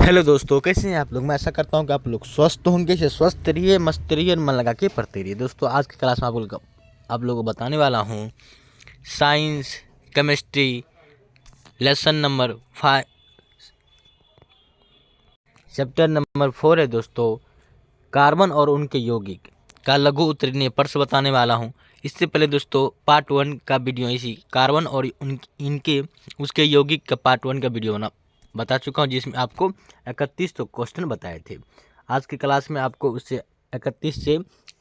Hello दोस्तों, कैसे हैं आप लोग। मैं आशा करता हूं कि आप लोग स्वस्थ होंगे। स्वस्थ रहिए, मस्त रहिए और मन लगा के पढ़ते रहिए। दोस्तों, आज की क्लास में आप लोगों को बताने वाला हूं science chemistry lesson number 5 chapter number 4 है दोस्तों, कार्बन और उनके यौगिक का लघु उत्तीर्णीय प्रश्न बताने वाला हूं। इससे पहले दोस्तों पार्ट 1 का वीडियो इसी कार्बन और इनके उसके यौगिक का पार्ट 1 का वीडियो बता चुका हूं, जिसमें आपको 31 तो क्वेश्चन बताए थे। आज की क्लास में आपको उससे 31 से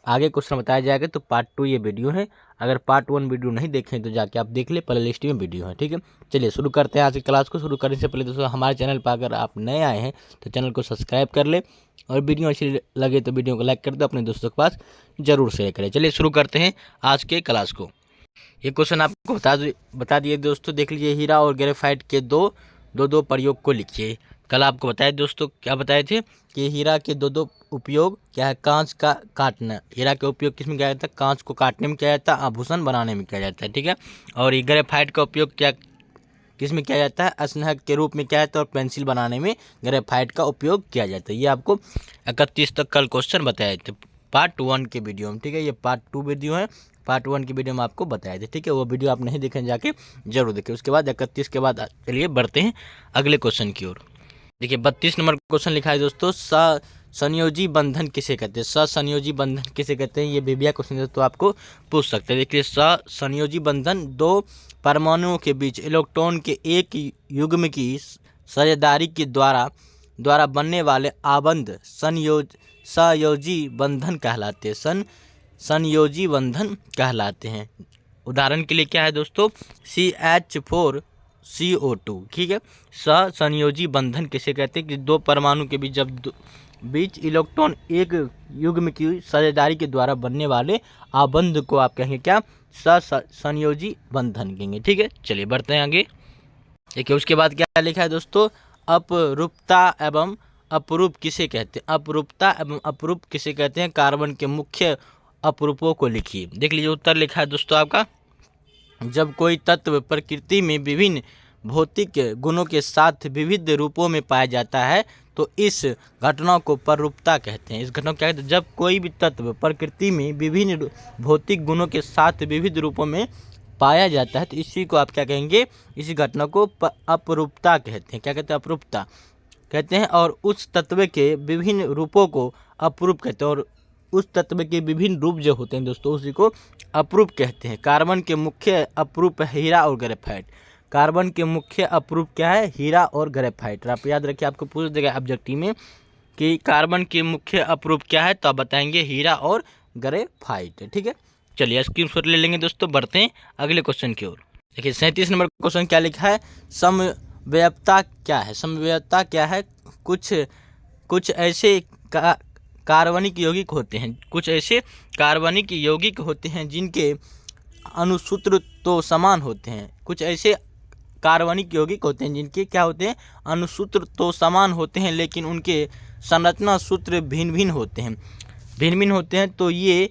आगे क्वेश्चन बताया जाएगा। तो पार्ट 2 ये वीडियो है। अगर पार्ट 1 वीडियो नहीं देखें तो जाके आप देख ले, प्ले लिस्ट में वीडियो है। ठीक है, चलिए शुरू करते हैं आज की क्लास को। शुरू करने से पहले दोस्तों हमारे चैनल पर अगर आप नए आए हैं तो चैनल को सब्सक्राइब कर ले, और वीडियो अच्छी लगे तो वीडियो को लाइक कर दो, अपने दोस्तों के पास जरूर शेयर करें। चलिए शुरू करते हैं आज के क्लास को। ये क्वेश्चन आपको बता दिए दोस्तों, देख लीजिए। हीरा और ग्रेफाइट के दो प्रयोग को लिखिए। कल आपको बताए दोस्तों, क्या बताए थे कि हीरा के दो उपयोग क्या है। कांच का काटना, हीरा का उपयोग किस में किया जाता है, कांच को काटने में किया जाता है, आभूषण बनाने में किया जाता है। ठीक है, और ये ग्रेफाइट का उपयोग क्या किस में किया जाता है, स्नेहक के रूप में किया जाता है, और पेंसिल बनाने में ग्रेफाइट का उपयोग किया जाता है। ये आपको 31 तक कल क्वेश्चन बताए थे पार्ट 1 के वीडियो में। ठीक है, ये पार्ट 2 वीडियो है। पार्ट 1 की वीडियो में आपको बताए थे। ठीक है, वो वीडियो आप नहीं देखें जाके जरूर देखें। उसके बाद 31 के बाद चलिए बढ़ते हैं अगले क्वेश्चन की ओर। देखिए 32 नंबर क्वेश्चन लिखा है दोस्तों, संयोजी बंधन किसे कहते हैं। संयोजी बंधन किसे कहते हैं, ये बेबिया क्वेश्चन तो आपको पूछ सकते हैं। देखिए संयोजी बंधन दो परमाणुओं के बीच इलेक्ट्रॉन के एक युग्म की साझेदारी के द्वारा बनने वाले आबंध संयोजी बंधन कहलाते हैं। संयोजी बंधन कहलाते हैं। उदाहरण के लिए क्या है दोस्तों, CH4CO2। ठीक है, संयोजी बंधन किसे कहते हैं कि दो परमाणु के बीच जब इलेक्ट्रॉन एक युग्म की साझेदारी के द्वारा बनने वाले आबंध को आप कहेंगे क्या, संयोजी बंधन कहेंगे। ठीक है, चलिए बढ़ते हैं आगे। देखिए उसके बाद क्या लिखा है दोस्तों, अपरूपता एवं अपरूप किसे कहते हैं। अपरूपता एवं अपरूप किसे कहते हैं, कार्बन के मुख्य अपरूपों को लिखिए। देख लीजिए उत्तर लिखा है दोस्तों आपका, जब कोई तत्व प्रकृति में विभिन्न भौतिक गुणों के साथ विविध रूपों में पाया जाता है तो इस घटना को पररूपता कहते हैं। इस घटना को क्या कहते हैं, जब कोई भी तत्व प्रकृति में विभिन्न भौतिक गुणों के साथ विविध रूपों में पाया जाता है तो इसी को आप क्या कहेंगे, इसी घटना को अपरूपता कहते हैं। क्या कहते हैं, अपरूपता कहते हैं। और उस तत्व के विभिन्न रूपों को अपरूप कहते हैं, और उस तत्व के विभिन्न रूप जो होते हैं दोस्तों उसी को अपरूप कहते हैं। कार्बन के मुख्य अपरूप है हीरा और ग्रेफाइट। कार्बन के मुख्य अपरूप क्या है, हीरा और ग्रेफाइट। आप याद रखिए, आपको पूछ देगा ऑब्जेक्टिव में कि कार्बन के मुख्य अपरूप क्या है, तो आप बताएंगे हीरा और ग्रेफाइट। ठीक है, चलिए स्क्रीनशॉट ले लेंगे दोस्तों। बढ़ते हैं अगले क्वेश्चन की ओर। देखिए 37 नंबर क्वेश्चन क्या लिखा है, समव्ययता क्या है। समव्ययता क्या है, कुछ ऐसे कार्बनिक यौगिक होते हैं, कुछ ऐसे कार्बनिक यौगिक होते हैं जिनके अणुसूत्र तो समान होते हैं। कुछ ऐसे कार्बनिक यौगिक होते हैं जिनके क्या होते हैं, अणुसूत्र तो समान होते हैं लेकिन उनके संरचना सूत्र भिन्न भिन्न होते हैं। तो ये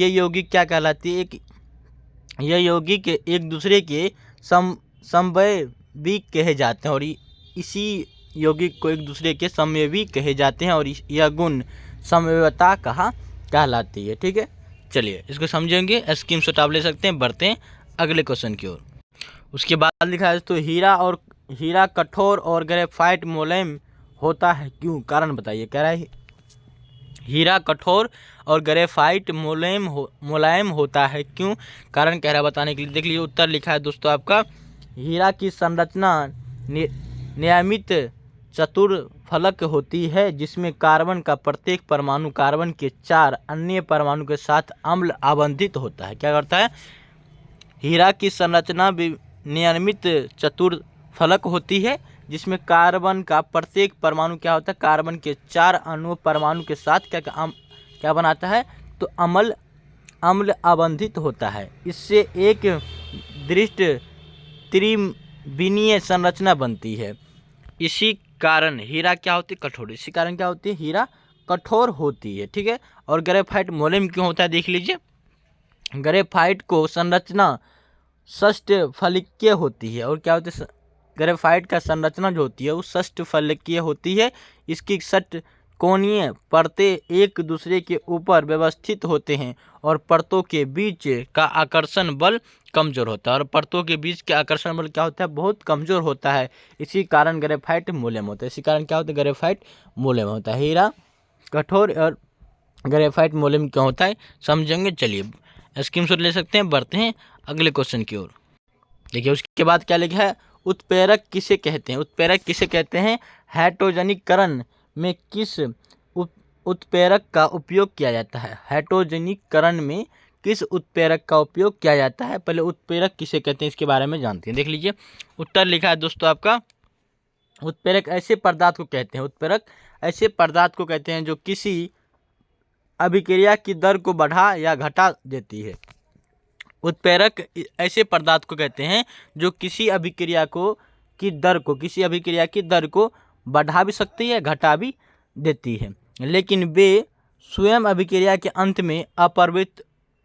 यौगिक क्या कहलाती है, ये यौगिक एक दूसरे के समवयवी कहे जाते हैं, और इसी यौगिक को एक दूसरे के समवयवी कहे जाते हैं, और यह गुण समव्ययता कहलाती है। ठीक है, चलिए इसको समझेंगे, स्क्रीनशॉट आप ले सकते हैं। बढ़ते हैं अगले क्वेश्चन की ओर। उसके बाद लिखा है तो हीरा कठोर और ग्रेफाइट मुलायम होता है क्यों, कारण बताइए। कह रहा है हीरा कठोर और ग्रेफाइट मुलायम होता है क्यों, कारण कह रहा है बताने के लिए। देख लीजिए उत्तर लिखा है दोस्तों आपका, हीरा की संरचना नियमित चतुर्फलक होती है जिसमें कार्बन का प्रत्येक परमाणु कार्बन के 4 अन्य परमाणु के साथ अम्ल आबंधित होता है। क्या करता है, हीरा की संरचना नियमित चतुर्फलक होती है जिसमें कार्बन का प्रत्येक परमाणु क्या होता है, कार्बन के 4 अन्य परमाणु के साथ क्या बनाता है, तो अम्ल आबंधित होता है। इससे एक दृष्ट त्रिविमीय संरचना बनती है। इसी कारण हीरा क्या होती है, कठोर। इसी कारण क्या होती है, हीरा कठोर होती है। ठीक है, और ग्रेफाइट मुलायम क्यों होता है, देख लीजिए। ग्रेफाइट को संरचना षष्ठफलिकीय होती है, और क्या होती है, ग्रेफाइट का संरचना जो होती है वो षटफलकीय होती है। इसकी षटकोणीय परतें एक दूसरे के ऊपर व्यवस्थित होते हैं और परतों के बीच का आकर्षण बल कमजोर होता है। और परतों के बीच का आकर्षण बल क्या होता है, बहुत कमजोर होता है। इसी कारण ग्रेफाइट मुलायम होता है। इसी कारण क्या होता है, ग्रेफाइट मुलायम होता है। हीरा कठोर और ग्रेफाइट मुलायम क्यों होता है समझेंगे। चलिए स्क्रीनशॉट ले सकते हैं, बढ़ते हैं अगले क्वेश्चन की ओर। देखिए उसके बाद क्या लिखा है, उत्प्रेरक किसे कहते हैं। उत्प्रेरक किसे कहते हैं, हाइड्रोजनीकरण में किस उत्प्रेरक का उपयोग किया जाता है। हाइड्रोजनीकरण में किस उत्प्रेरक का उपयोग किया जाता है। पहले उत्प्रेरक किसे कहते हैं इसके बारे में जानते हैं। देख लीजिए उत्तर लिखा है दोस्तों आपका, उत्प्रेरक ऐसे पदार्थ को कहते हैं, उत्प्रेरक ऐसे पदार्थ को कहते हैं जो किसी अभिक्रिया की दर को बढ़ा या घटा देती है। उत्प्रेरक ऐसे पदार्थ को कहते हैं जो किसी अभिक्रिया की दर को बढ़ा भी सकती है, घटा भी देती है, लेकिन वे स्वयं अभिक्रिया के अंत में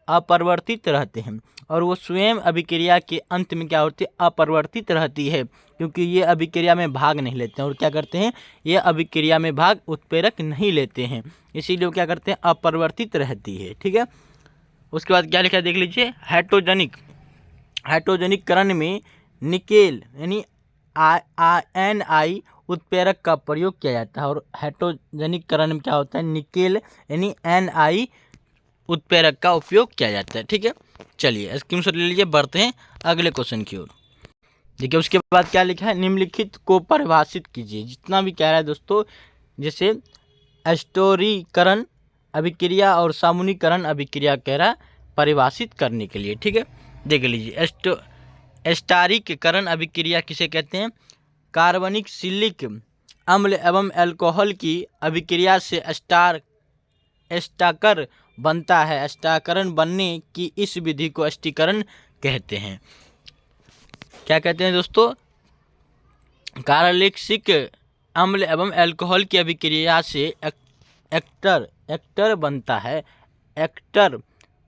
अपरिवर्तित रहते हैं। और वो स्वयं अभिक्रिया के अंत में क्या होती है, अपरिवर्तित रहती है, क्योंकि ये अभिक्रिया में भाग नहीं लेते हैं। और क्या करते हैं, ये अभिक्रिया में भाग उत्प्रेरक नहीं लेते हैं, इसीलिए वो क्या करते हैं, अपरिवर्तित रहती है। ठीक है, उसके बाद क्या लिखा है देख लीजिए, हाइड्रोजनीकरण में निकेल यानी Ni उत्प्रेरक का प्रयोग किया जाता है। और हाइड्रोजनीकरण में क्या होता है, निकेल यानी Ni उत्प्रेरक का उपयोग किया जाता है। ठीक है, चलिए स्क्रीनशॉट ले लीजिए, बढ़ते हैं अगले क्वेश्चन की ओर। देखिए उसके बाद क्या लिखा है, निम्नलिखित को परिभाषित कीजिए। जितना भी कह रहा है दोस्तों, जैसे स्टोरीकरण अभिक्रिया और सामुनीकरण अभिक्रिया कह रहा है परिभाषित करने के लिए। ठीक है, देख लीजिए स्टारीकरण अभिक्रिया किसे कहते हैं, कार्बनिक सिलिक अम्ल एवं अल्कोहल की अभिक्रिया से एस्टाकर बनता है। एस्टाकरण बनने की इस विधि को एस्टीकरण कहते हैं। क्या कहते हैं दोस्तों, कार्बोक्सिलिक अम्ल एवं अल्कोहल की अभिक्रिया से एक्टर बनता है। एक्टर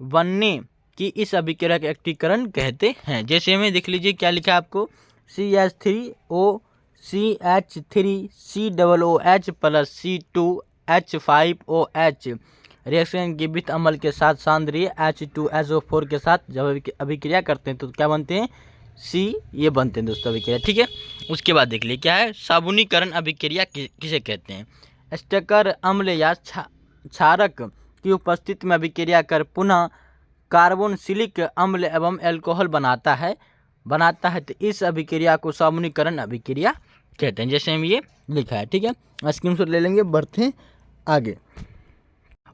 बनने की इस अभिक्रिया का एक्टीकरण कहते हैं। जैसे में देख लीजिए क्या लिखा है आपको, CH3OCH3COOH प्लस C2H5OH रिएक्शन के वित्त अम्ल के साथ सांद्रीय H2SO4 के साथ जब अभिक्रिया करते हैं तो क्या बनते हैं, C ये बनते हैं दोस्तों अभिक्रिया। ठीक है, उसके बाद देख लीजिए क्या है, साबुनीकरण अभिक्रिया किसे कहते हैं। एस्टर अम्ल या क्षारक की उपस्थिति में अभिक्रिया कर पुनः कार्बोक्सिलिक अम्ल एवं अल्कोहल बनाता है तो इस अभिक्रिया को साबुनीकरण अभिक्रिया कहते हैं। जैसे हम ये लिखा है। ठीक है, स्क्रीनशॉट ले लेंगे, बढ़ते हैं आगे।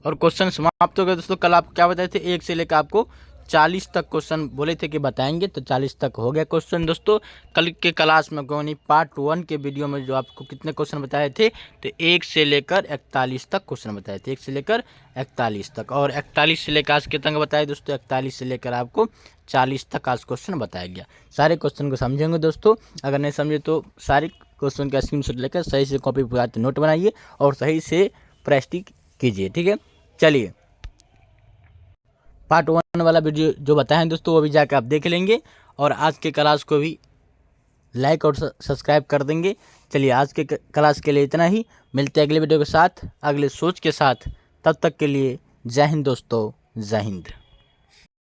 और क्वेश्चन समाप्त हो गए दोस्तों। कल आप क्या बताए थे, 1 से लेकर आपको 40 तक क्वेश्चन बोले थे कि बताएंगे, तो 40 तक हो गया क्वेश्चन दोस्तों। कल के क्लास में यानी पार्ट 1 के वीडियो में जो आपको कितने क्वेश्चन बताए थे, तो 1 से लेकर 41 तक क्वेश्चन बताए थे, 1 से लेकर 41 तक। और 41 से लेकर आज कितने बताए दोस्तों, 41 से लेकर आपको 40 तक आज क्वेश्चन बताया गया। सारे क्वेश्चन को समझेंगे दोस्तों, अगर नहीं समझे तो सारे क्वेश्चन का स्क्रीनशॉट लेकर सही से कॉपी पर नोट बनाइए और सही से प्रैक्टिस कीजिए। ठीक है, चलिए पार्ट 1 वाला वीडियो जो बताए हैं दोस्तों वो भी जाकर आप देख लेंगे और आज के क्लास को भी लाइक और सब्सक्राइब कर देंगे। चलिए आज के क्लास के लिए इतना ही, मिलते हैं अगले वीडियो के साथ, अगले सोच के साथ। तब तक के लिए जय हिंद दोस्तों, जय हिंद।